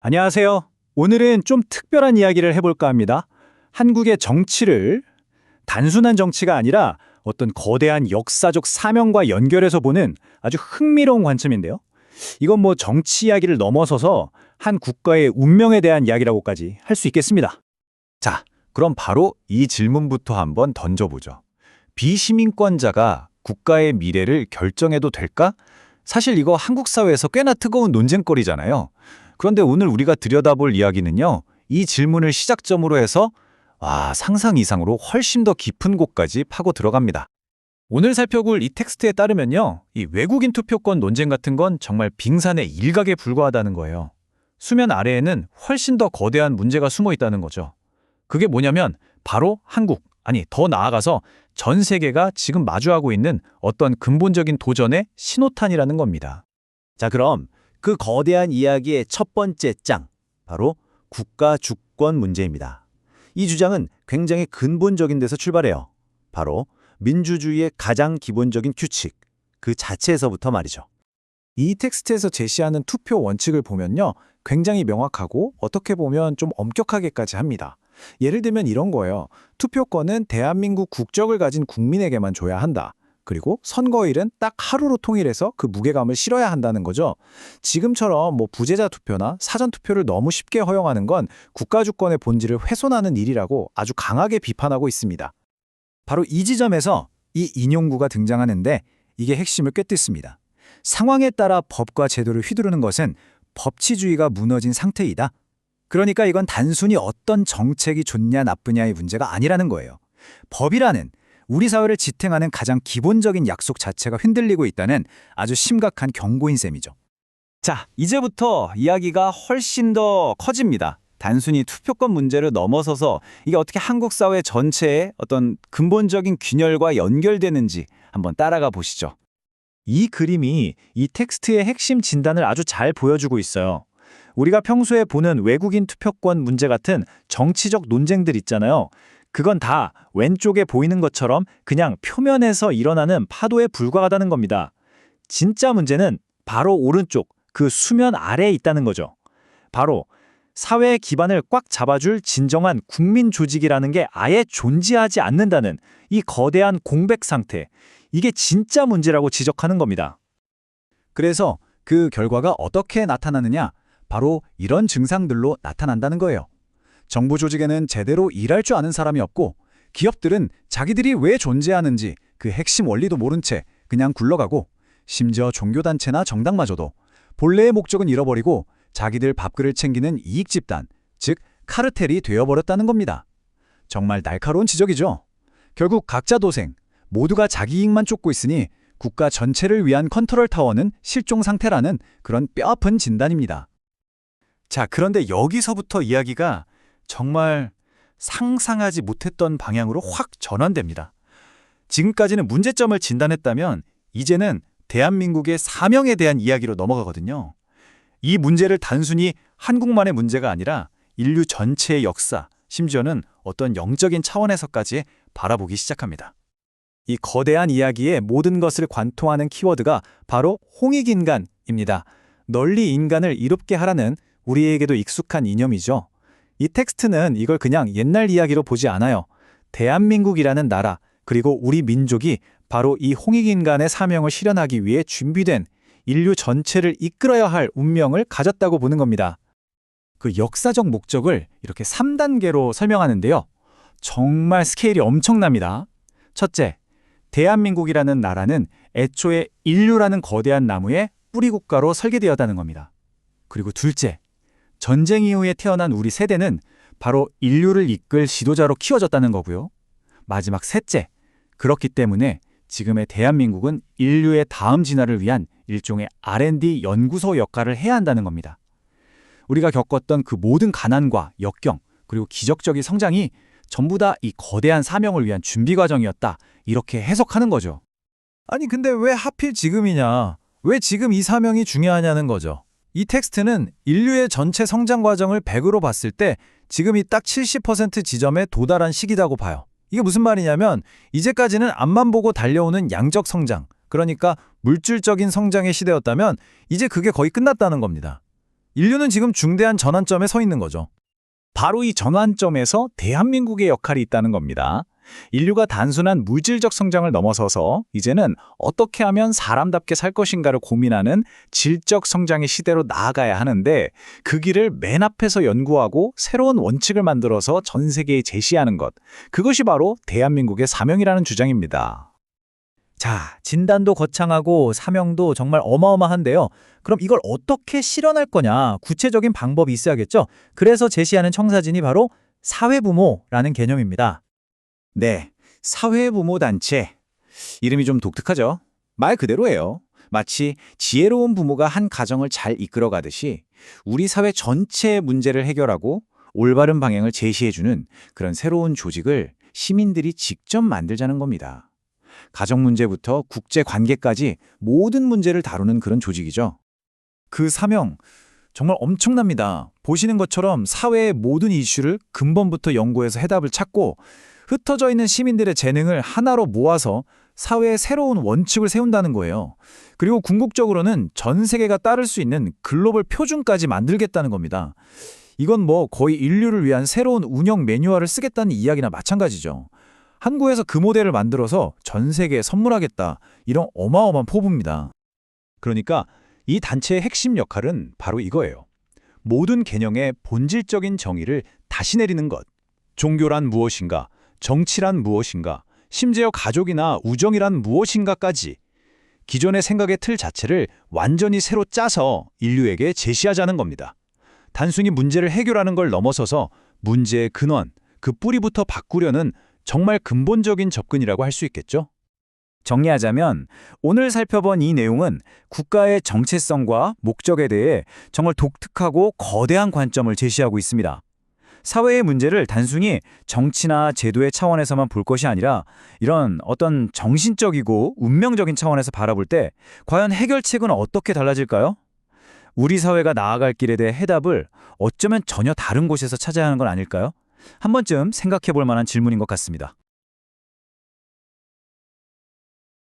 안녕하세요. 오늘은 좀 특별한 이야기를 해볼까 합니다. 한국의 정치를 단순한 정치가 아니라 어떤 거대한 역사적 사명과 연결해서 보는 아주 흥미로운 관점인데요. 이건 뭐 정치 이야기를 넘어서서 한 국가의 운명에 대한 이야기라고까지 할 수 있겠습니다. 자, 그럼 바로 이 질문부터 한번 던져보죠. 비시민권자가 국가의 미래를 결정해도 될까? 사실 이거 한국 사회에서 꽤나 뜨거운 논쟁거리잖아요. 그런데 오늘 우리가 들여다볼 이야기는요, 이 질문을 시작점으로 해서 상상 이상으로 훨씬 더 깊은 곳까지 파고 들어갑니다. 오늘 살펴볼 이 텍스트에 따르면요, 이 외국인 투표권 논쟁 같은 건 정말 빙산의 일각에 불과하다는 거예요. 수면 아래에는 훨씬 더 거대한 문제가 숨어 있다는 거죠. 그게 뭐냐면 바로 한국, 아니 더 나아가서 전 세계가 지금 마주하고 있는 어떤 근본적인 도전의 신호탄이라는 겁니다. 자, 그럼 그 거대한 이야기의 첫 번째 장, 바로 국가 주권 문제입니다. 이 주장은 굉장히 근본적인 데서 출발해요. 바로 민주주의의 가장 기본적인 규칙, 그 자체에서부터 말이죠. 이 텍스트에서 제시하는 투표 원칙을 보면요, 굉장히 명확하고 어떻게 보면 좀 엄격하게까지 합니다. 예를 들면 이런 거예요. 투표권은 대한민국 국적을 가진 국민에게만 줘야 한다. 그리고 선거일은 딱 하루로 통일해서 그 무게감을 실어야 한다는 거죠. 지금처럼 뭐 부재자 투표나 사전 투표를 너무 쉽게 허용하는 건 국가 주권의 본질을 훼손하는 일이라고 아주 강하게 비판하고 있습니다. 바로 이 지점에서 이 인용구가 등장하는데 이게 핵심을 꿰뚫습니다. 상황에 따라 법과 제도를 휘두르는 것은 법치주의가 무너진 상태이다. 그러니까 이건 단순히 어떤 정책이 좋냐 나쁘냐의 문제가 아니라는 거예요. 법이라는 우리 사회를 지탱하는 가장 기본적인 약속 자체가 흔들리고 있다는 아주 심각한 경고인 셈이죠. 자, 이제부터 이야기가 훨씬 더 커집니다. 단순히 투표권 문제를 넘어서서 이게 어떻게 한국 사회 전체의 어떤 근본적인 균열과 연결되는지 한번 따라가 보시죠. 이 그림이 이 텍스트의 핵심 진단을 아주 잘 보여주고 있어요. 우리가 평소에 보는 외국인 투표권 문제 같은 정치적 논쟁들 있잖아요. 그건 다 왼쪽에 보이는 것처럼 그냥 표면에서 일어나는 파도에 불과하다는 겁니다. 진짜 문제는 바로 오른쪽, 그 수면 아래에 있다는 거죠. 바로 사회의 기반을 꽉 잡아줄 진정한 국민 조직이라는 게 아예 존재하지 않는다는 이 거대한 공백 상태, 이게 진짜 문제라고 지적하는 겁니다. 그래서 그 결과가 어떻게 나타나느냐? 바로 이런 증상들로 나타난다는 거예요. 정부 조직에는 제대로 일할 줄 아는 사람이 없고 기업들은 자기들이 왜 존재하는지 그 핵심 원리도 모른 채 그냥 굴러가고 심지어 종교단체나 정당마저도 본래의 목적은 잃어버리고 자기들 밥그릇 챙기는 이익 집단, 즉 카르텔이 되어버렸다는 겁니다. 정말 날카로운 지적이죠. 결국 각자 도생, 모두가 자기 이익만 쫓고 있으니 국가 전체를 위한 컨트롤 타워는 실종 상태라는 그런 뼈아픈 진단입니다. 자, 그런데 여기서부터 이야기가 정말 상상하지 못했던 방향으로 확 전환됩니다. 지금까지는 문제점을 진단했다면 이제는 대한민국의 사명에 대한 이야기로 넘어가거든요. 이 문제를 단순히 한국만의 문제가 아니라 인류 전체의 역사, 심지어는 어떤 영적인 차원에서까지 바라보기 시작합니다. 이 거대한 이야기의 모든 것을 관통하는 키워드가 바로 홍익인간입니다. 널리 인간을 이롭게 하라는 우리에게도 익숙한 이념이죠. 이 텍스트는 이걸 그냥 옛날 이야기로 보지 않아요. 대한민국이라는 나라, 그리고 우리 민족이 바로 이 홍익인간의 사명을 실현하기 위해 준비된 인류 전체를 이끌어야 할 운명을 가졌다고 보는 겁니다. 그 역사적 목적을 이렇게 3단계로 설명하는데요. 정말 스케일이 엄청납니다. 첫째, 대한민국이라는 나라는 애초에 인류라는 거대한 나무의 뿌리 국가로 설계되었다는 겁니다. 그리고 둘째, 전쟁 이후에 태어난 우리 세대는 바로 인류를 이끌 지도자로 키워졌다는 거고요. 마지막 셋째, 그렇기 때문에 지금의 대한민국은 인류의 다음 진화를 위한 일종의 R&D 연구소 역할을 해야 한다는 겁니다. 우리가 겪었던 그 모든 가난과 역경, 그리고 기적적인 성장이 전부 다 이 거대한 사명을 위한 준비 과정이었다. 이렇게 해석하는 거죠. 아니 근데 왜 하필 지금이냐? 왜 지금 이 사명이 중요하냐는 거죠. 이 텍스트는 인류의 전체 성장 과정을 100으로 봤을 때 지금이 딱 70% 지점에 도달한 시기라고 봐요. 이게 무슨 말이냐면 이제까지는 앞만 보고 달려오는 양적 성장, 그러니까 물질적인 성장의 시대였다면 이제 그게 거의 끝났다는 겁니다. 인류는 지금 중대한 전환점에 서 있는 거죠. 바로 이 전환점에서 대한민국의 역할이 있다는 겁니다. 인류가 단순한 물질적 성장을 넘어서서 이제는 어떻게 하면 사람답게 살 것인가를 고민하는 질적 성장의 시대로 나아가야 하는데 그 길을 맨 앞에서 연구하고 새로운 원칙을 만들어서 전 세계에 제시하는 것. 그것이 바로 대한민국의 사명이라는 주장입니다. 자, 진단도 거창하고 사명도 정말 어마어마한데요. 그럼 이걸 어떻게 실현할 거냐? 구체적인 방법이 있어야겠죠? 그래서 제시하는 청사진이 바로 사회부모라는 개념입니다. 네, 사회부모단체. 이름이 좀 독특하죠? 말 그대로예요. 마치 지혜로운 부모가 한 가정을 잘 이끌어가듯이 우리 사회 전체의 문제를 해결하고 올바른 방향을 제시해주는 그런 새로운 조직을 시민들이 직접 만들자는 겁니다. 가정 문제부터 국제 관계까지 모든 문제를 다루는 그런 조직이죠. 그 사명, 정말 엄청납니다. 보시는 것처럼 사회의 모든 이슈를 근본부터 연구해서 해답을 찾고 흩어져 있는 시민들의 재능을 하나로 모아서 사회의 새로운 원칙을 세운다는 거예요. 그리고 궁극적으로는 전 세계가 따를 수 있는 글로벌 표준까지 만들겠다는 겁니다. 이건 뭐 거의 인류를 위한 새로운 운영 매뉴얼을 쓰겠다는 이야기나 마찬가지죠. 한국에서 그 모델을 만들어서 전 세계에 선물하겠다. 이런 어마어마한 포부입니다. 그러니까 이 단체의 핵심 역할은 바로 이거예요. 모든 개념의 본질적인 정의를 다시 내리는 것. 종교란 무엇인가? 정치란 무엇인가? 심지어 가족이나 우정이란 무엇인가까지 기존의 생각의 틀 자체를 완전히 새로 짜서 인류에게 제시하자는 겁니다. 단순히 문제를 해결하는 걸 넘어서서 문제의 근원, 그 뿌리부터 바꾸려는 정말 근본적인 접근이라고 할 수 있겠죠? 정리하자면 오늘 살펴본 이 내용은 국가의 정체성과 목적에 대해 정말 독특하고 거대한 관점을 제시하고 있습니다. 사회의 문제를 단순히 정치나 제도의 차원에서만 볼 것이 아니라 이런 어떤 정신적이고 운명적인 차원에서 바라볼 때 과연 해결책은 어떻게 달라질까요? 우리 사회가 나아갈 길에 대해 해답을 어쩌면 전혀 다른 곳에서 찾아야 하는 건 아닐까요? 한 번쯤 생각해 볼 만한 질문인 것 같습니다.